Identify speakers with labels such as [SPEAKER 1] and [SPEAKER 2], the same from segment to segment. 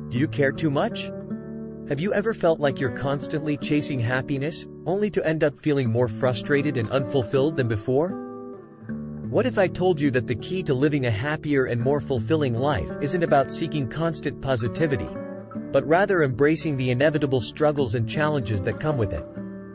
[SPEAKER 1] Do you care too much? Have you ever felt like you're constantly chasing happiness, only to end up feeling more frustrated and unfulfilled than before? What if I told you that the key to living a happier and more fulfilling life isn't about seeking constant positivity, but rather embracing the inevitable struggles and challenges that come with it?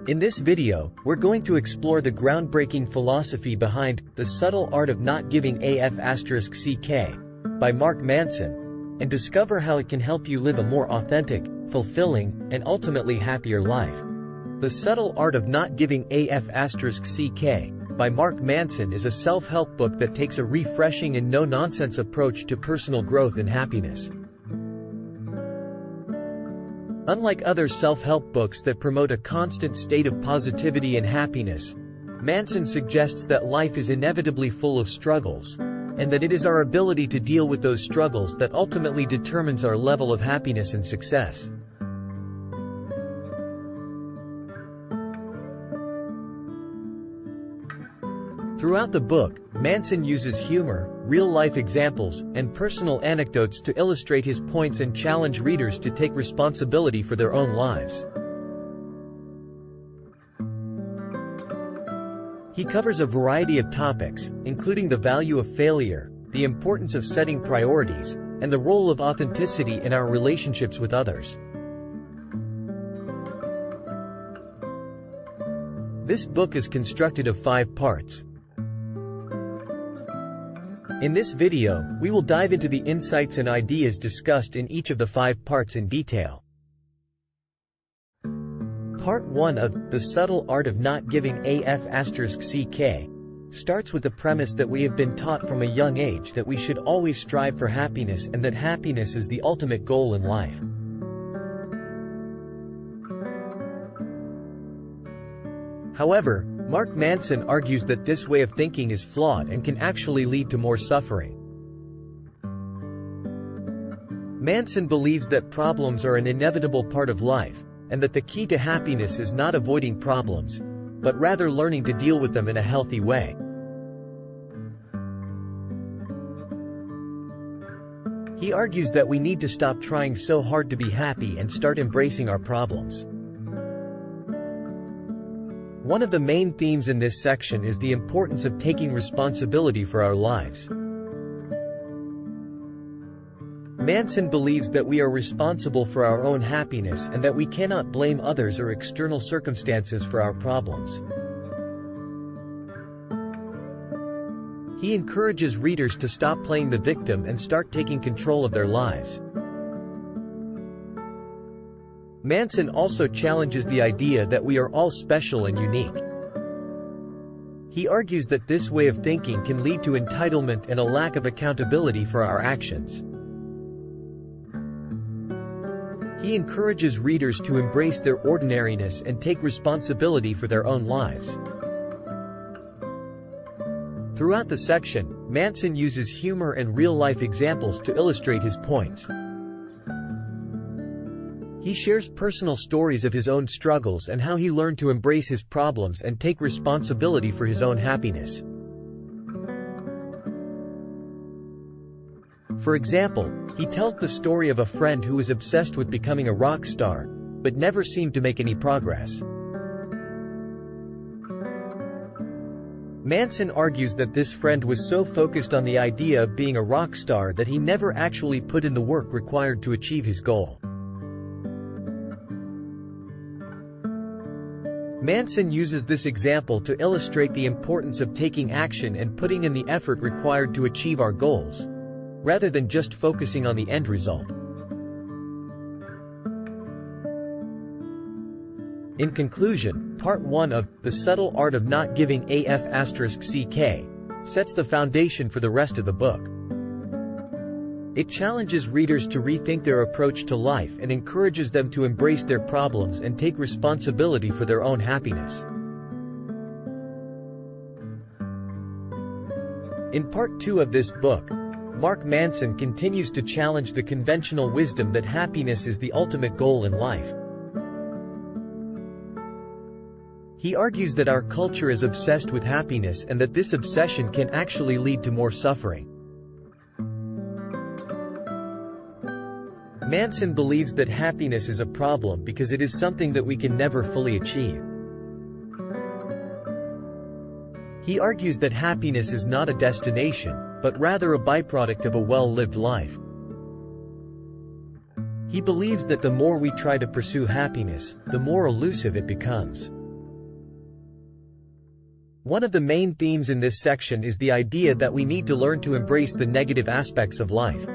[SPEAKER 1] In this video, we're going to explore the groundbreaking philosophy behind The Subtle Art of Not Giving a**ck by Mark Manson, and discover how it can help you live a more authentic, fulfilling, and ultimately happier life. The Subtle Art of Not Giving a**ck by Mark Manson is a self-help book that takes a refreshing and no-nonsense approach to personal growth and happiness. Unlike other self-help books that promote a constant state of positivity and happiness, Manson suggests that life is inevitably full of struggles, and that it is our ability to deal with those struggles that ultimately determines our level of happiness and success. Throughout the book, Manson uses humor, real-life examples, and personal anecdotes to illustrate his points and challenge readers to take responsibility for their own lives. He covers a variety of topics, including the value of failure, the importance of setting priorities, and the role of authenticity in our relationships with others. This book is constructed of 5 parts. In this video, we will dive into the insights and ideas discussed in each of the 5 parts in detail. Part 1 of The Subtle Art of Not Giving a**ck starts with the premise that we have been taught from a young age that we should always strive for happiness and that happiness is the ultimate goal in life. However, Mark Manson argues that this way of thinking is flawed and can actually lead to more suffering. Manson believes that problems are an inevitable part of life, and that the key to happiness is not avoiding problems, but rather learning to deal with them in a healthy way. He argues that we need to stop trying so hard to be happy and start embracing our problems. One of the main themes in this section is the importance of taking responsibility for our lives. Manson believes that we are responsible for our own happiness and that we cannot blame others or external circumstances for our problems. He encourages readers to stop playing the victim and start taking control of their lives. Manson also challenges the idea that we are all special and unique. He argues that this way of thinking can lead to entitlement and a lack of accountability for our actions. He encourages readers to embrace their ordinariness and take responsibility for their own lives. Throughout the section, Manson uses humor and real-life examples to illustrate his points. He shares personal stories of his own struggles and how he learned to embrace his problems and take responsibility for his own happiness. For example, he tells the story of a friend who was obsessed with becoming a rock star, but never seemed to make any progress. Manson argues that this friend was so focused on the idea of being a rock star that he never actually put in the work required to achieve his goal. Manson uses this example to illustrate the importance of taking action and putting in the effort required to achieve our goals, rather than just focusing on the end result. In conclusion, Part 1 of The Subtle Art of Not Giving a**ck sets the foundation for the rest of the book. It challenges readers to rethink their approach to life and encourages them to embrace their problems and take responsibility for their own happiness. In Part 2 of this book, Mark Manson continues to challenge the conventional wisdom that happiness is the ultimate goal in life. He argues that our culture is obsessed with happiness and that this obsession can actually lead to more suffering. Manson believes that happiness is a problem because it is something that we can never fully achieve. He argues that happiness is not a destination, but rather a byproduct of a well-lived life. He believes that the more we try to pursue happiness, the more elusive it becomes. One of the main themes in this section is the idea that we need to learn to embrace the negative aspects of life.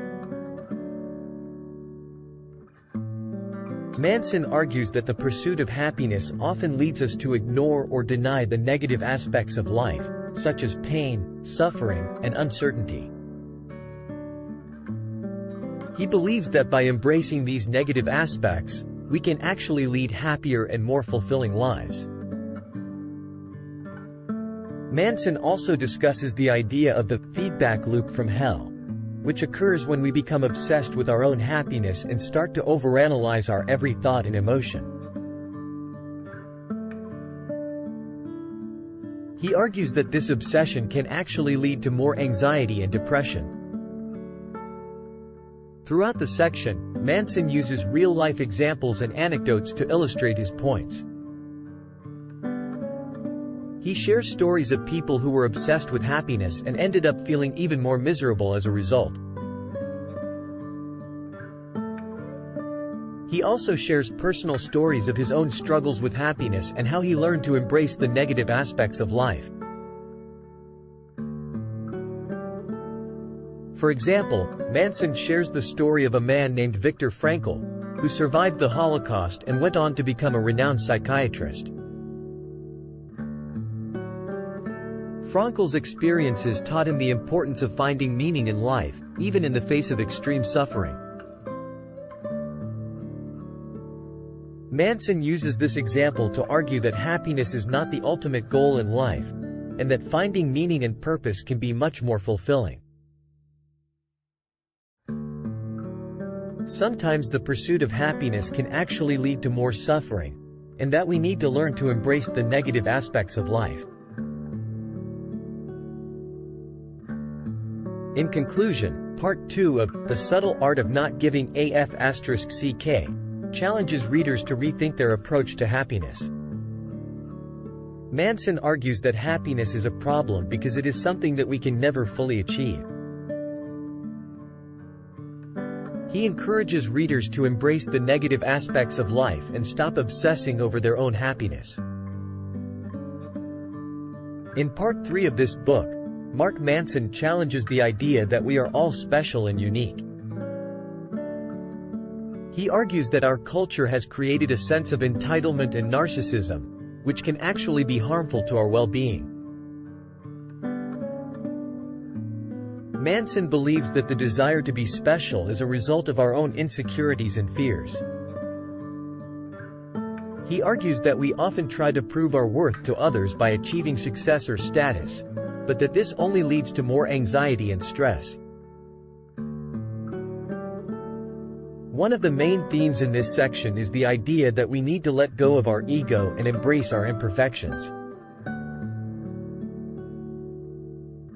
[SPEAKER 1] Manson argues that the pursuit of happiness often leads us to ignore or deny the negative aspects of life, such as pain, suffering, and uncertainty. He believes that by embracing these negative aspects, we can actually lead happier and more fulfilling lives. Manson also discusses the idea of the feedback loop from hell, which occurs when we become obsessed with our own happiness and start to overanalyze our every thought and emotion. He argues that this obsession can actually lead to more anxiety and depression. Throughout the section, Manson uses real-life examples and anecdotes to illustrate his points. He shares stories of people who were obsessed with happiness and ended up feeling even more miserable as a result. He also shares personal stories of his own struggles with happiness and how he learned to embrace the negative aspects of life. For example, Manson shares the story of a man named Viktor Frankl, who survived the Holocaust and went on to become a renowned psychiatrist. Frankl's experiences taught him the importance of finding meaning in life, even in the face of extreme suffering. Manson uses this example to argue that happiness is not the ultimate goal in life, and that finding meaning and purpose can be much more fulfilling. Sometimes the pursuit of happiness can actually lead to more suffering, and that we need to learn to embrace the negative aspects of life. In conclusion, Part 2 of The Subtle Art of Not Giving a**ck challenges readers to rethink their approach to happiness. Manson argues that happiness is a problem because it is something that we can never fully achieve. He encourages readers to embrace the negative aspects of life and stop obsessing over their own happiness. In Part 3 of this book, Mark Manson challenges the idea that we are all special and unique. He argues that our culture has created a sense of entitlement and narcissism, which can actually be harmful to our well-being. Manson believes that the desire to be special is a result of our own insecurities and fears. He argues that we often try to prove our worth to others by achieving success or status, but that this only leads to more anxiety and stress. One of the main themes in this section is the idea that we need to let go of our ego and embrace our imperfections.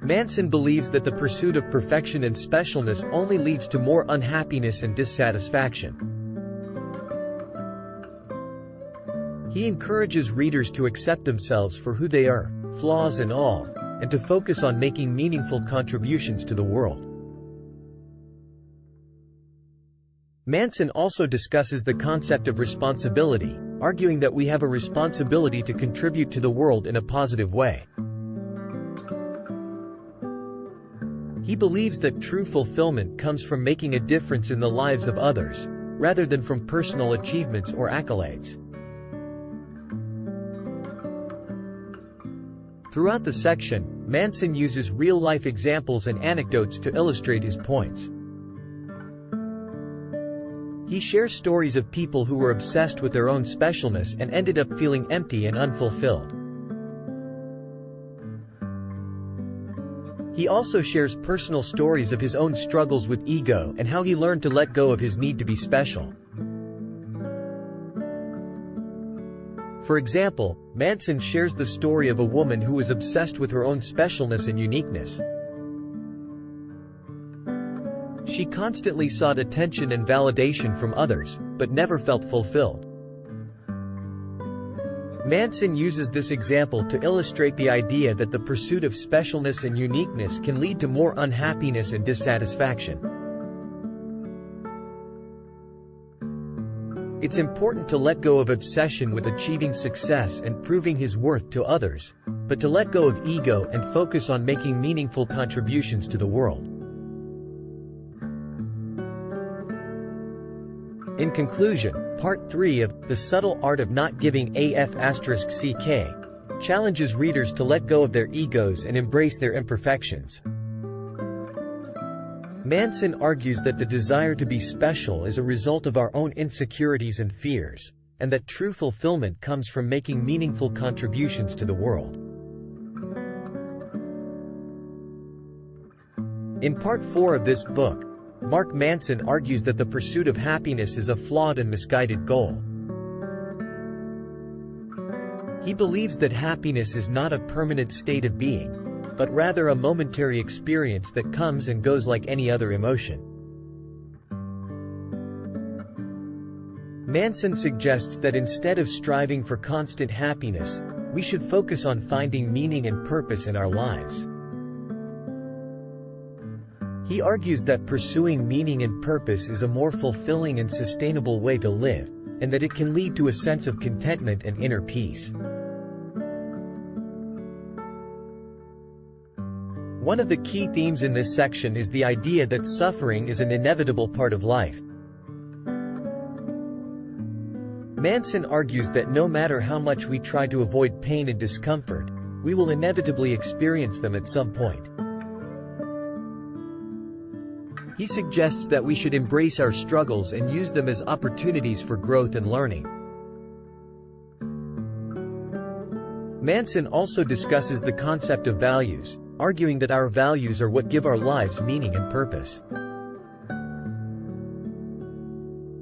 [SPEAKER 1] Manson believes that the pursuit of perfection and specialness only leads to more unhappiness and dissatisfaction. He encourages readers to accept themselves for who they are, flaws and all, and to focus on making meaningful contributions to the world. Manson also discusses the concept of responsibility, arguing that we have a responsibility to contribute to the world in a positive way. He believes that true fulfillment comes from making a difference in the lives of others, rather than from personal achievements or accolades. Throughout the section, Manson uses real-life examples and anecdotes to illustrate his points. He shares stories of people who were obsessed with their own specialness and ended up feeling empty and unfulfilled. He also shares personal stories of his own struggles with ego and how he learned to let go of his need to be special. For example, Manson shares the story of a woman who was obsessed with her own specialness and uniqueness. She constantly sought attention and validation from others, but never felt fulfilled. Manson uses this example to illustrate the idea that the pursuit of specialness and uniqueness can lead to more unhappiness and dissatisfaction. It's important to let go of obsession with achieving success and proving his worth to others, but to let go of ego and focus on making meaningful contributions to the world. In conclusion, Part 3 of The Subtle Art of Not Giving a**ck challenges readers to let go of their egos and embrace their imperfections. Manson argues that the desire to be special is a result of our own insecurities and fears, and that true fulfillment comes from making meaningful contributions to the world. In Part 4 of this book, Mark Manson argues that the pursuit of happiness is a flawed and misguided goal. He believes that happiness is not a permanent state of being, but rather a momentary experience that comes and goes like any other emotion. Manson suggests that instead of striving for constant happiness, we should focus on finding meaning and purpose in our lives. He argues that pursuing meaning and purpose is a more fulfilling and sustainable way to live, and that it can lead to a sense of contentment and inner peace. One of the key themes in this section is the idea that suffering is an inevitable part of life. Manson argues that no matter how much we try to avoid pain and discomfort, we will inevitably experience them at some point. He suggests that we should embrace our struggles and use them as opportunities for growth and learning. Manson also discusses the concept of values, arguing that our values are what give our lives meaning and purpose.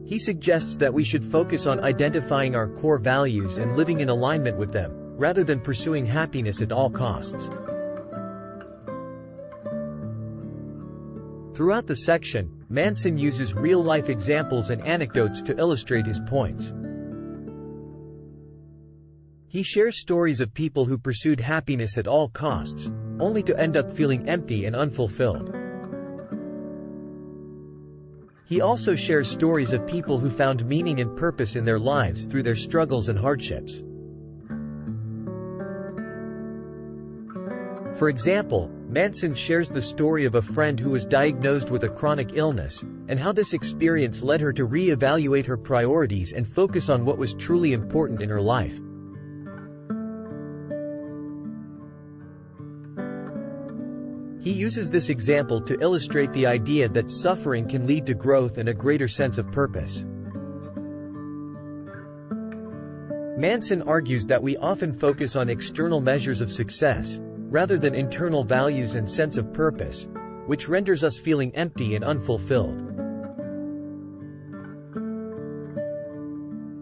[SPEAKER 1] He suggests that we should focus on identifying our core values and living in alignment with them, rather than pursuing happiness at all costs. Throughout the section, Manson uses real-life examples and anecdotes to illustrate his points. He shares stories of people who pursued happiness at all costs, only to end up feeling empty and unfulfilled. He also shares stories of people who found meaning and purpose in their lives through their struggles and hardships. For example, Manson shares the story of a friend who was diagnosed with a chronic illness, and how this experience led her to re-evaluate her priorities and focus on what was truly important in her life. He uses this example to illustrate the idea that suffering can lead to growth and a greater sense of purpose. Manson argues that we often focus on external measures of success, rather than internal values and sense of purpose, which renders us feeling empty and unfulfilled.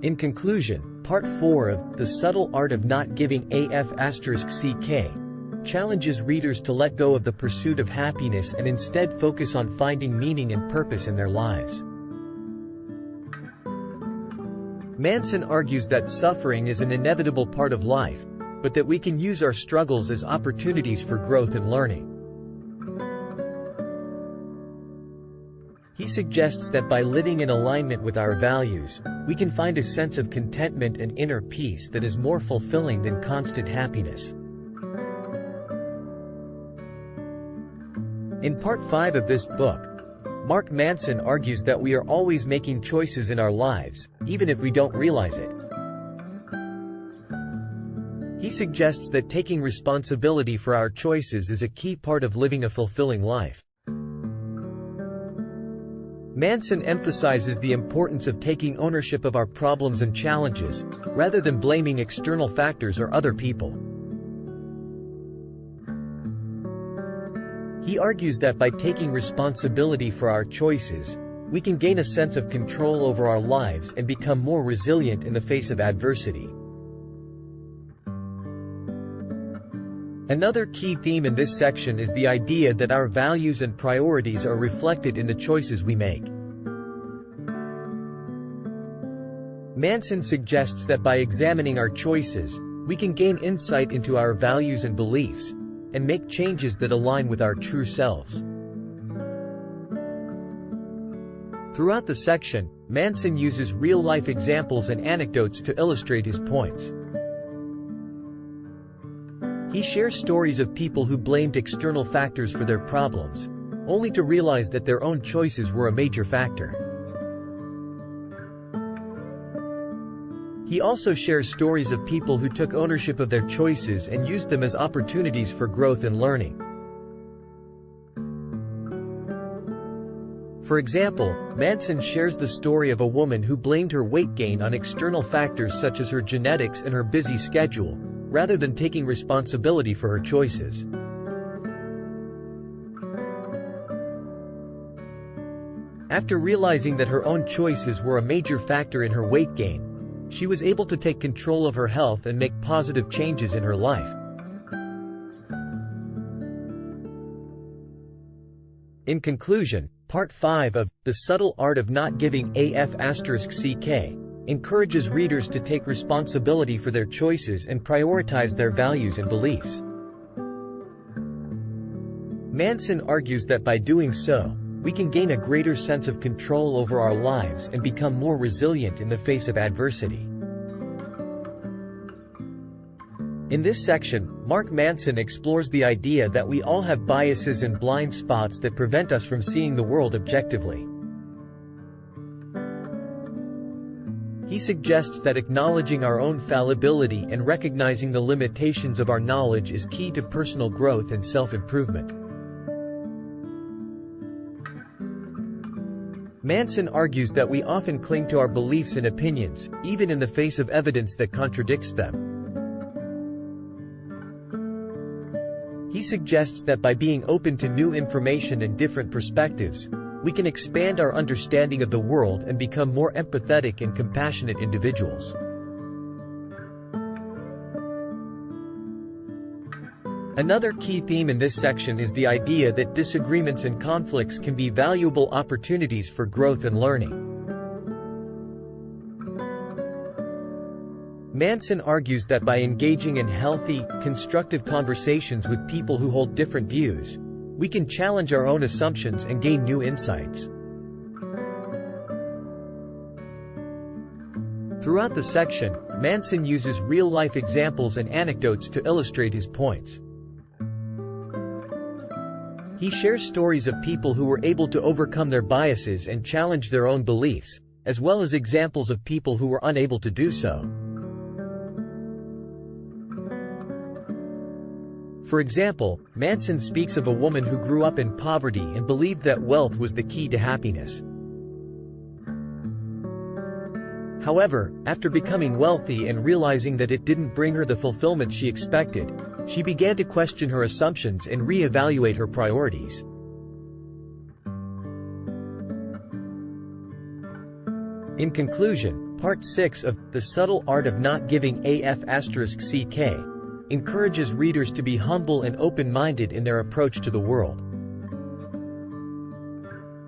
[SPEAKER 1] In conclusion, Part 4 of The Subtle Art of Not Giving a**ck challenges readers to let go of the pursuit of happiness and instead focus on finding meaning and purpose in their lives. Manson argues that suffering is an inevitable part of life, but that we can use our struggles as opportunities for growth and learning. He suggests that by living in alignment with our values, we can find a sense of contentment and inner peace that is more fulfilling than constant happiness. In Part 5 of this book, Mark Manson argues that we are always making choices in our lives, even if we don't realize it. He suggests that taking responsibility for our choices is a key part of living a fulfilling life. Manson emphasizes the importance of taking ownership of our problems and challenges, rather than blaming external factors or other people. He argues that by taking responsibility for our choices, we can gain a sense of control over our lives and become more resilient in the face of adversity. Another key theme in this section is the idea that our values and priorities are reflected in the choices we make. Manson suggests that by examining our choices, we can gain insight into our values and beliefs, and make changes that align with our true selves. Throughout the section, Manson uses real-life examples and anecdotes to illustrate his points. He shares stories of people who blamed external factors for their problems, only to realize that their own choices were a major factor. He also shares stories of people who took ownership of their choices and used them as opportunities for growth and learning. For example, Manson shares the story of a woman who blamed her weight gain on external factors such as her genetics and her busy schedule, rather than taking responsibility for her choices. After realizing that her own choices were a major factor in her weight gain, she was able to take control of her health and make positive changes in her life. In conclusion, Part 5 of The Subtle Art of Not Giving a**ck encourages readers to take responsibility for their choices and prioritize their values and beliefs. Manson argues that by doing so, we can gain a greater sense of control over our lives and become more resilient in the face of adversity. In this section, Mark Manson explores the idea that we all have biases and blind spots that prevent us from seeing the world objectively. He suggests that acknowledging our own fallibility and recognizing the limitations of our knowledge is key to personal growth and self-improvement. Manson argues that we often cling to our beliefs and opinions, even in the face of evidence that contradicts them. He suggests that by being open to new information and different perspectives, we can expand our understanding of the world and become more empathetic and compassionate individuals. Another key theme in this section is the idea that disagreements and conflicts can be valuable opportunities for growth and learning. Manson argues that by engaging in healthy, constructive conversations with people who hold different views, we can challenge our own assumptions and gain new insights. Throughout the section, Manson uses real-life examples and anecdotes to illustrate his points. He shares stories of people who were able to overcome their biases and challenge their own beliefs, as well as examples of people who were unable to do so. For example, Manson speaks of a woman who grew up in poverty and believed that wealth was the key to happiness. However, after becoming wealthy and realizing that it didn't bring her the fulfillment she expected, she began to question her assumptions and re-evaluate her priorities. In conclusion, Part 6 of The Subtle Art of Not Giving a**ck encourages readers to be humble and open-minded in their approach to the world.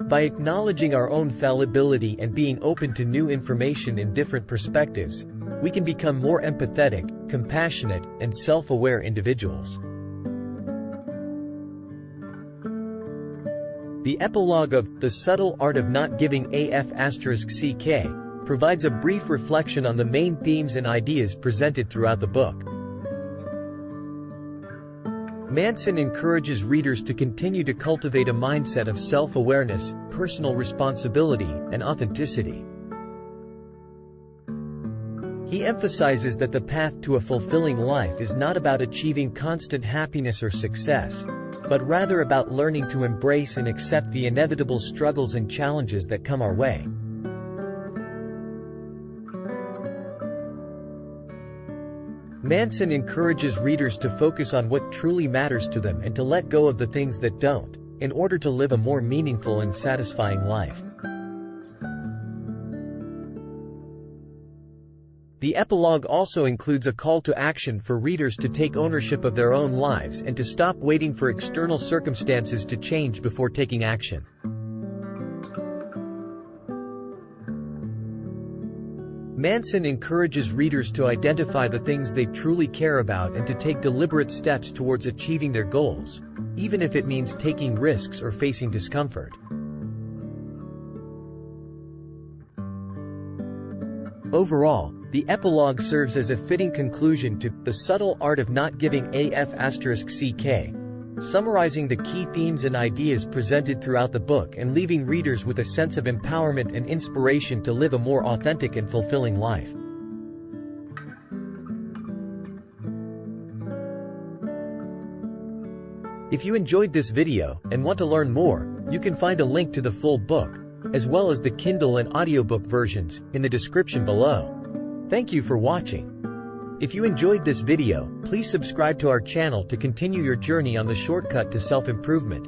[SPEAKER 1] By acknowledging our own fallibility and being open to new information in different perspectives, we can become more empathetic, compassionate, and self-aware individuals. The epilogue of The Subtle Art of Not Giving a**ck provides a brief reflection on the main themes and ideas presented throughout the book. Manson encourages readers to continue to cultivate a mindset of self-awareness, personal responsibility, and authenticity. He emphasizes that the path to a fulfilling life is not about achieving constant happiness or success, but rather about learning to embrace and accept the inevitable struggles and challenges that come our way. Manson encourages readers to focus on what truly matters to them and to let go of the things that don't, in order to live a more meaningful and satisfying life. The epilogue also includes a call to action for readers to take ownership of their own lives and to stop waiting for external circumstances to change before taking action. Manson encourages readers to identify the things they truly care about and to take deliberate steps towards achieving their goals, even if it means taking risks or facing discomfort. Overall, the epilogue serves as a fitting conclusion to The Subtle Art of Not Giving a**ck, summarizing the key themes and ideas presented throughout the book and leaving readers with a sense of empowerment and inspiration to live a more authentic and fulfilling life. If you enjoyed this video and want to learn more, you can find a link to the full book, as well as the Kindle and audiobook versions, in the description below. Thank you for watching. If you enjoyed this video, please subscribe to our channel to continue your journey on the shortcut to self-improvement.